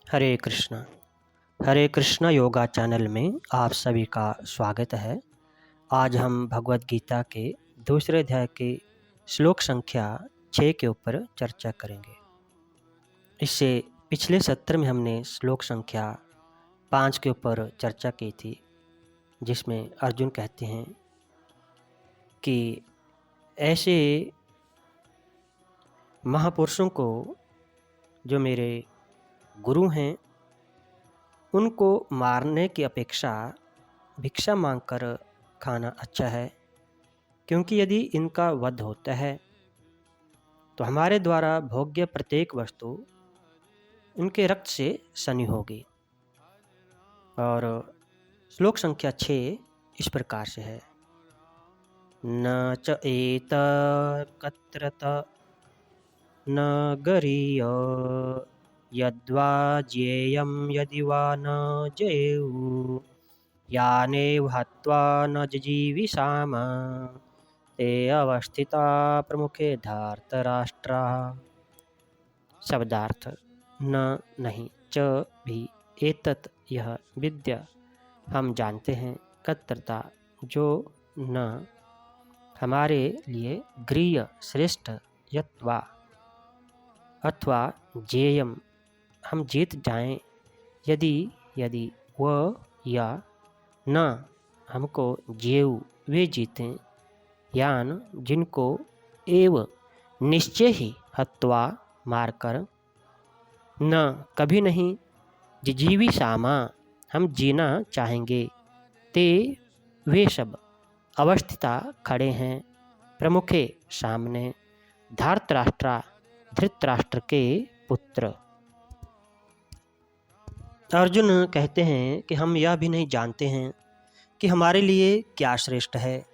हरे Krishna yoga channel में आप सभी का स्वागत है। आज हम भगवत गीता के दूसरे अध्याय के श्लोक संख्या 6 के ऊपर चर्चा करेंगे। इससे पिछले सत्र में हमने श्लोक संख्या 5 के ऊपर चर्चा की थी, जिसमें अर्जुन कहते हैं कि ऐसे महापुरुषों को जो मेरे गुरु हैं, उनको मारने की अपेक्षा भिक्षा मांगकर खाना अच्छा है, क्योंकि यदि इनका वध होता है तो हमारे द्वारा भोग्य प्रत्येक वस्तु उनके रक्त से सनी होगी। और श्लोक संख्या 6 इस प्रकार से है। न च एतकत्रत न गरीय यद्वा ज्ञेयं यदि वा न जयेयु यानेव हत्वा न जिजीविषाम ते अवस्थिता प्रमुखे धार्तराष्ट्राः। शब्दार्थ: न नहीं, च भी, एतत् यह, विद्या हम जानते हैं, कत्रता जो, न हमारे लिए, गृह्य श्रेष्ठ, यत्वा अथवा, जेयम हम जीत जाएं, यदि यदि वह या न हमको जेऊ वे जीतें, यान जिनको, एव निश्चय ही, हत्वा मारकर, न कभी नहीं, जिजीविषामा हम जीना चाहेंगे, ते वे सब, अवस्थिता खड़े हैं, प्रमुखे सामने, धार्तराष्ट्रा धृतराष्ट्र के पुत्र। अर्जुन कहते हैं कि हम यह भी नहीं जानते हैं कि हमारे लिए क्या श्रेष्ठ है,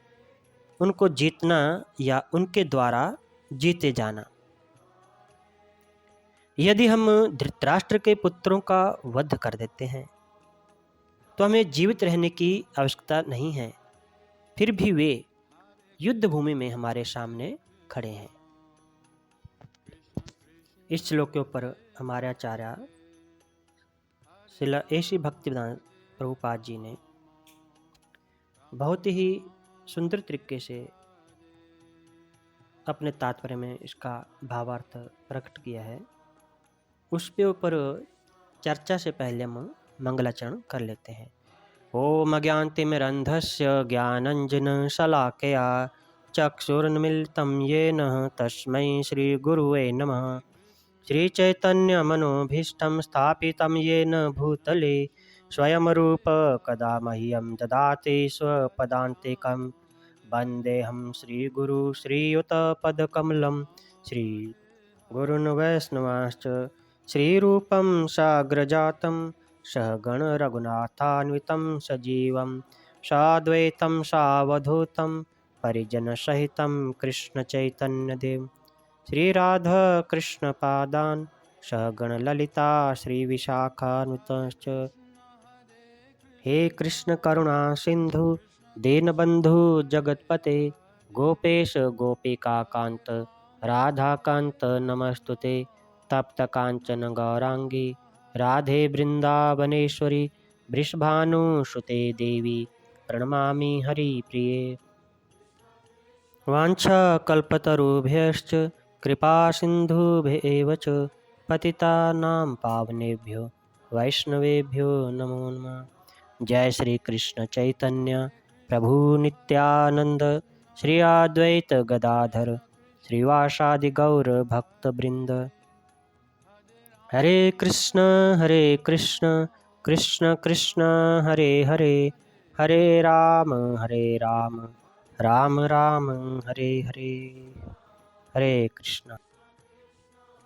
उनको जीतना या उनके द्वारा जीते जाना। यदि हम धृतराष्ट्र के पुत्रों का वध कर देते हैं तो हमें जीवित रहने की आवश्यकता नहीं है, फिर भी वे युद्ध भूमि में हमारे सामने खड़े हैं। इस श्लोक के ऊपर हमारे आचार्य श्रील ऐसी भक्तिवेदांत प्रभुपाद जी ने बहुत ही सुंदर तरीके से अपने तात्पर्य में इसका भावार्थ प्रकट किया है। उस पे ऊपर चर्चा से पहले हम मंगलाचरण कर लेते हैं। ओम अज्ञानतिमिरन्धस्य ज्ञानञ्जन शलाकया चक्षुरुन्मीलितं येन तस्मै श्रीगुरुवे नमः। श्रीचैतन्यमनोभीष्टं स्थापितं येन भूतले स्वयं रूप कदा मह्यं ददाति स्वपदान्तिकं। वन्देऽहं श्रीगुरु श्रीयुतपदकमलं श्रीगुरून् वैष्णवांश्च श्रीरूपं साग्रजातं सहगण रघुनाथान्वितं सजीवं साद्वैतं सावधूतं परिजनसहितं कृष्णचैतन्यदेव श्रीराधा कृष्णपादान् सहगण ललिता श्रीविशाखान्वितश्च। हे कृष्ण करुणा सिंधु दीनबंधु जगतपते गोपेश गोपिकाकांत राधाकांत नमस्तुते। तप्त कांचन गौरांगी राधे वृंदावनेश्वरी वृषभानुसुते देवी प्रणमामि हरिप्रिये। वाञ्छाकल्पतरुभ्यश्च कृपा सिन्धुभ्येव च पतितानां पावनेभ्यो वैष्णवेभ्यो नमो नमः। जय श्री कृष्ण चैतन्य प्रभु नित्यानंद श्री अद्वैत गदाधर श्रीवासादि गौर भक्तवृंद। हरे कृष्ण कृष्ण कृष्ण हरे हरे, हरे राम राम राम हरे हरे, हरे कृष्ण।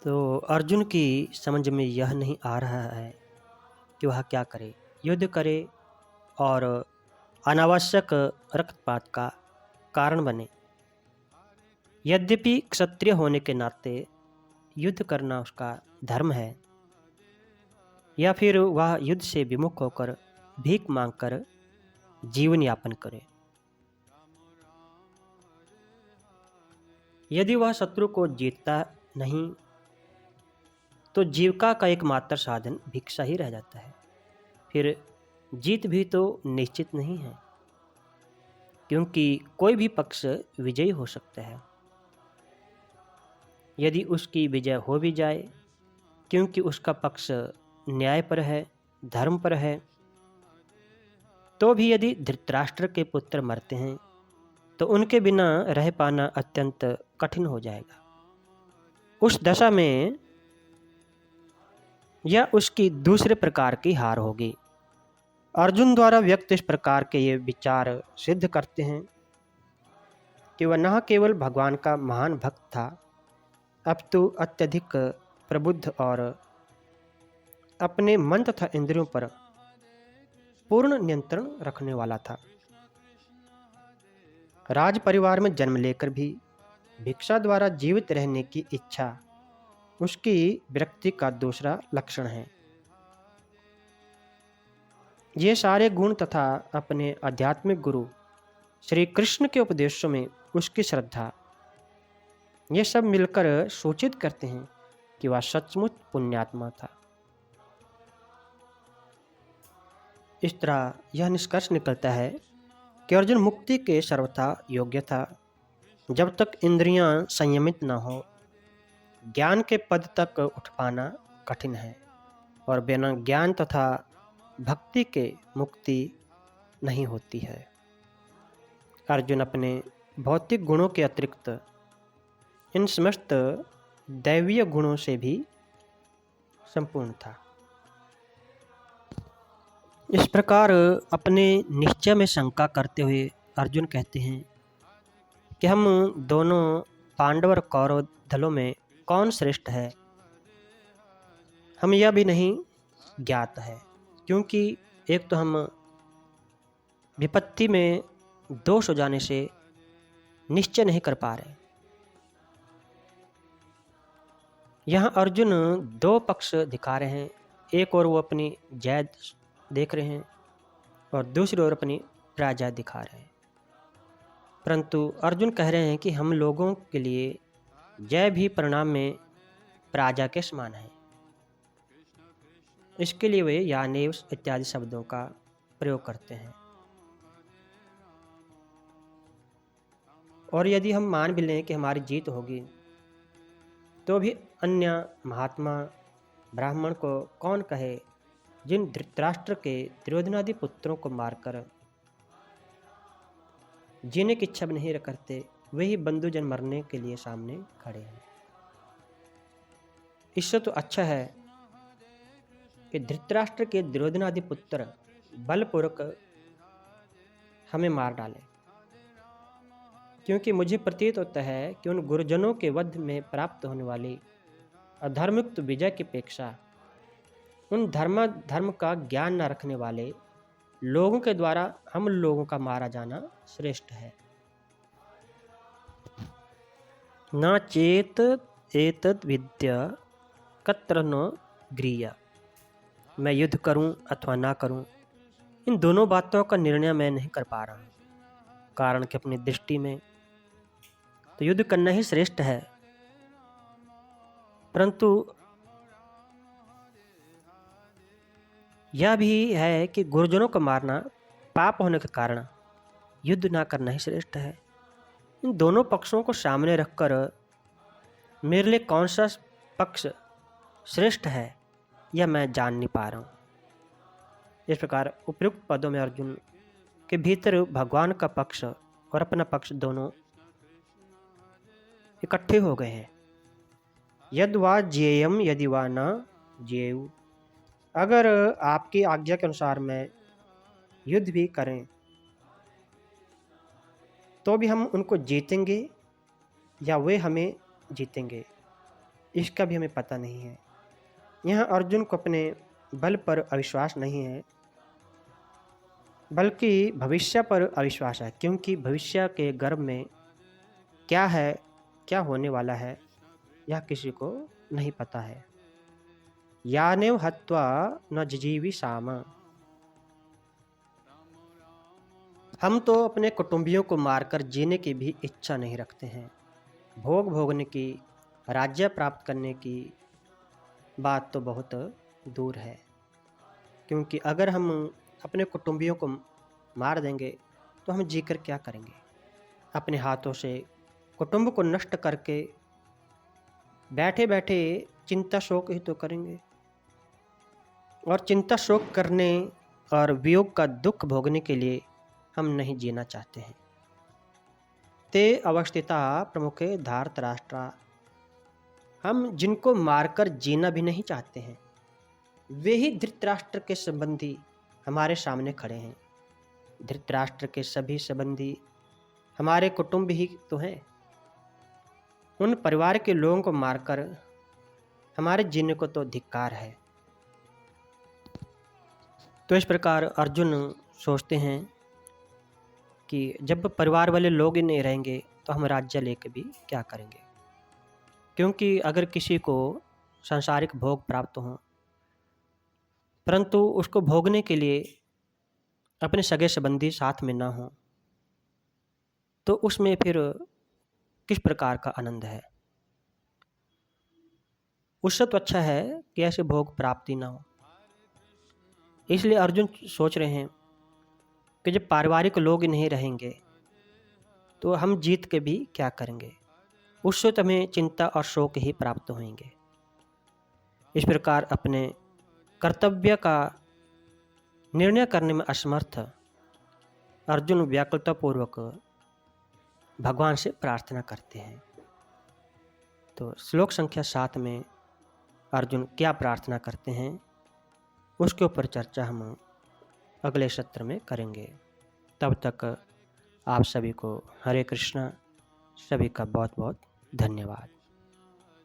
तो अर्जुन की समझ में यह नहीं आ रहा है कि वह क्या करे, युद्ध करे और अनावश्यक रक्तपात का कारण बने। यद्यपि क्षत्रिय होने के नाते युद्ध करना उसका धर्म है, या फिर वह युद्ध से विमुख होकर भीख मांगकर जीवन यापन करे। यदि वह शत्रु को जीतता नहीं तो जीविका का एकमात्र साधन भिक्षा ही रह जाता है। फिर जीत भी तो निश्चित नहीं है, क्योंकि कोई भी पक्ष विजयी हो सकता है। यदि उसकी विजय हो भी जाए, क्योंकि उसका पक्ष न्याय पर है, धर्म पर है, तो भी यदि धृतराष्ट्र के पुत्र मरते हैं तो उनके बिना रह पाना अत्यंत कठिन हो जाएगा। उस दशा में यह उसकी दूसरे प्रकार की हार होगी। अर्जुन द्वारा व्यक्त इस प्रकार के ये विचार सिद्ध करते हैं कि वह न केवल भगवान का महान भक्त था, अपितु अत्यधिक प्रबुद्ध और अपने मन तथा इंद्रियों पर पूर्ण नियंत्रण रखने वाला था। राज परिवार में जन्म लेकर भी भिक्षा द्वारा जीवित रहने की इच्छा उसकी विरक्ति का दूसरा लक्षण है। ये सारे गुण तथा अपने आध्यात्मिक गुरु श्री कृष्ण के उपदेशों में उसकी श्रद्धा, ये सब मिलकर सूचित करते हैं कि वह सचमुच पुण्यात्मा था। इस तरह यह निष्कर्ष निकलता है कि अर्जुन मुक्ति के सर्वथा योग्य था। जब तक इंद्रियां संयमित न हो, ज्ञान के पद तक उठ पाना कठिन है, और बिना ज्ञान तथा भक्ति के मुक्ति नहीं होती है। अर्जुन अपने भौतिक गुणों के अतिरिक्त इन समस्त दैवीय गुणों से भी संपूर्ण था। इस प्रकार अपने निश्चय में शंका करते हुए अर्जुन कहते हैं कि हम दोनों पांडव और कौरव दलों में कौन श्रेष्ठ है, हम यह भी नहीं ज्ञात है, क्योंकि एक तो हम विपत्ति में दोष हो जाने से निश्चय नहीं कर पा रहे। यहाँ अर्जुन दो पक्ष दिखा रहे हैं, एक और वो अपनी जय देख रहे हैं और दूसरी ओर अपनी पराजय दिखा रहे हैं। परंतु अर्जुन कह रहे हैं कि हम लोगों के लिए जय भी परिणाम में पराजय के समान है। इसके लिए वे यानेव इत्यादि शब्दों का प्रयोग करते हैं। और यदि हम मान भी लें कि हमारी जीत होगी, तो भी अन्य महात्मा ब्राह्मण को कौन कहे जिन धृतराष्ट्र के दुर्योधनादि पुत्रों को मारकर जीने की इच्छा नहीं करते, वही बंधुजन मरने के लिए सामने खड़े हैं। इससे तो अच्छा है कि धृतराष्ट्र के दुर्योधनादि पुत्र बलपूर्वक हमें मार डाले, क्योंकि मुझे प्रतीत होता है कि उन गुरुजनों के वध में प्राप्त होने वाली अधर्मयुक्त विजय की अपेक्षा उन धर्म का ज्ञान न रखने वाले लोगों के द्वारा हम लोगों का मारा जाना श्रेष्ठ है। न चेत एतद विद्या कत्र न गृह्य, मैं युद्ध करूं अथवा ना करूं, इन दोनों बातों का निर्णय मैं नहीं कर पा रहा हूं। कारण कि अपनी दृष्टि में तो युद्ध करना ही श्रेष्ठ है, परंतु यह भी है कि गुरुजनों को मारना पाप होने के कारण युद्ध ना करना ही श्रेष्ठ है। इन दोनों पक्षों को सामने रखकर मेरे लिए कौन सा पक्ष श्रेष्ठ है, यह मैं जान नहीं पा रहा हूँ। इस प्रकार उपयुक्त पदों में अर्जुन के भीतर भगवान का पक्ष और अपना पक्ष दोनों इकट्ठे हो गए हैं। यद वा ज्ञेयम यदि वा न ज्ञेयु, अगर आपकी आज्ञा के अनुसार मैं युद्ध भी करें तो भी हम उनको जीतेंगे या वे हमें जीतेंगे, इसका भी हमें पता नहीं है। यहाँ अर्जुन को अपने बल पर अविश्वास नहीं है, बल्कि भविष्य पर अविश्वास है, क्योंकि भविष्य के गर्भ में क्या है, क्या होने वाला है, यह किसी को नहीं पता है। यानेव हत्वा न जिजीवी साम, हम तो अपने कुटुंबियों को मारकर जीने की भी इच्छा नहीं रखते हैं। भोग भोगने की, राज्य प्राप्त करने की बात तो बहुत दूर है, क्योंकि अगर हम अपने कुटुंबियों को मार देंगे तो हम जीकर क्या करेंगे? अपने हाथों से कुटुंब को नष्ट करके बैठे-बैठे चिंता शोक ही तो करेंगे, और चिंता शोक करने और वियोग का दुख भोगने के लिए हम नहीं जीना चाहते हैं। ते अवस्थिता प्रमुखे धार्तराष्ट्रा, हम जिनको मारकर जीना भी नहीं चाहते हैं, वे ही धृतराष्ट्र के संबंधी हमारे सामने खड़े हैं। धृतराष्ट्र के सभी संबंधी हमारे कुटुंब ही तो हैं। उन परिवार के लोगों को मारकर हमारे जीने को तो धिक्कार है। तो इस प्रकार अर्जुन सोचते हैं कि जब परिवार वाले लोग ही नहीं रहेंगे तो हम राज्य लेकर भी क्या करेंगे, क्योंकि अगर किसी को सांसारिक भोग प्राप्त हों परंतु उसको भोगने के लिए अपने सगे संबंधी साथ में ना हो, तो उसमें फिर किस प्रकार का आनंद है? उससे तो अच्छा है कि ऐसे भोग प्राप्ति ना हो। इसलिए अर्जुन सोच रहे हैं कि जब पारिवारिक लोग नहीं रहेंगे तो हम जीत के भी क्या करेंगे, उससे तो हमें चिंता और शोक ही प्राप्त होंगे। इस प्रकार अपने कर्तव्य का निर्णय करने में असमर्थ अर्जुन व्याकुलतापूर्वक भगवान से प्रार्थना करते हैं। तो श्लोक संख्या 7 में अर्जुन क्या प्रार्थना करते हैं उसके ऊपर चर्चा हम अगले सत्र में करेंगे। तब तक आप सभी को हरे कृष्णा, सभी का बहुत बहुत धन्यवाद।